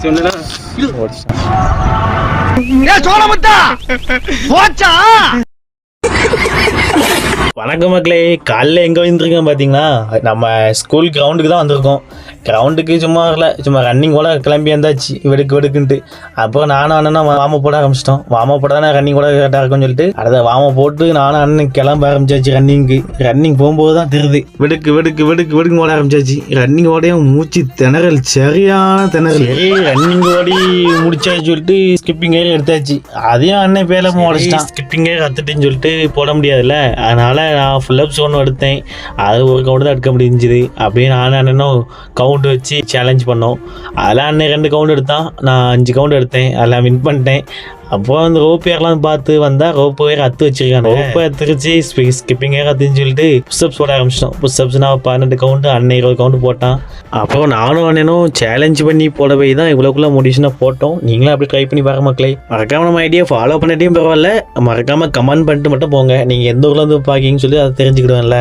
சொன்னா வணக்கம் மக்களே, காலைல எங்கே வந்துருக்கோம் பார்த்தீங்கன்னா நம்ம ஸ்கூல் கிரவுண்டுக்கு தான் வந்திருக்கோம். கிரவுண்டுக்கு சும்மா வரல, சும்மா ரன்னிங் கூட கிளம்பி வந்தாச்சு வெடுக்குன்ட்டு. அப்புறம் நானும் அண்ணனும் வாம போட ஆரம்பிச்சிட்டோம். வாம போட தானே ரன்னிங் கூட கரெக்டாக இருக்கும்னு சொல்லிட்டு அதை வாம போட்டு நானும் அண்ணன் கிளம்ப ஆரம்பிச்சாச்சு. ரன்னிங் போகும்போது தான் தெரியுது வெடுக்கு ஓட ஆரம்பிச்சாச்சு. ரன்னிங் ஓடையும் மூச்சு திணறல், சரியான திணறல். சரி ரன்னிங் ஓடி முடிச்சாச்சு சொல்லிட்டு ஸ்கிப்பிங் ஏர் எடுத்தாச்சு. அதையும் அண்ணன் பேல உடச்சிட்டான். ஸ்கிப்பிங் ஏர் கற்றுட்டுன்னு சொல்லிட்டு போட முடியாதுல்ல, அதனால நான் ஃபுல்லப்ஸ் ஒன்று எடுத்தேன். அது ஒரு கவுண்ட் தான் எடுக்க முடிஞ்சுது. அப்படியே நானும் அண்ணனும் கவுண்ட் வச்சு சேலஞ்ச் பண்ணோம். அதெல்லாம் அண்ணன் 2 கவுண்ட் எடுத்தான், நான் 5 கவுண்ட் எடுத்தேன். அதெல்லாம் வின் பண்ணிட்டேன். அப்போ அந்த ரோப் ஏர்லாம் பார்த்து வந்தால் ரோப்பு வேறு கற்று வச்சிருக்காங்க. ரோப்பை எடுத்துருச்சு, ஸ்கிப்பிங் ஏர் கற்றுன்னு சொல்லிட்டு புஷ்அப்ஸ் போட ஆரம்பிச்சிட்டோம். புஷ்அப்ஸ் நான் 12 கவுண்ட், அண்ணன் 20 கவுண்ட் போட்டான். அப்புறம் நானும் அண்ணனும் சேலஞ்ச் பண்ணி போட போய் தான் இவ்வளோக்குள்ளே முடிச்சுன்னா போட்டோம். நீங்களும் அப்படி ட்ரை பண்ணி பாருங்க மக்களே. மறக்காம நம்ம ஐடியா ஃபாலோ பண்ணிட்டையும் பரவாயில்ல, மறக்காமல் கமெண்ட் பண்ணிட்டு மட்டும் போங்க. நீங்கள் எந்த ஊரில் வந்து பார்க்கிங்கன்னு சொல்லி அதை தெரிஞ்சுக்கிடுவேன்ல.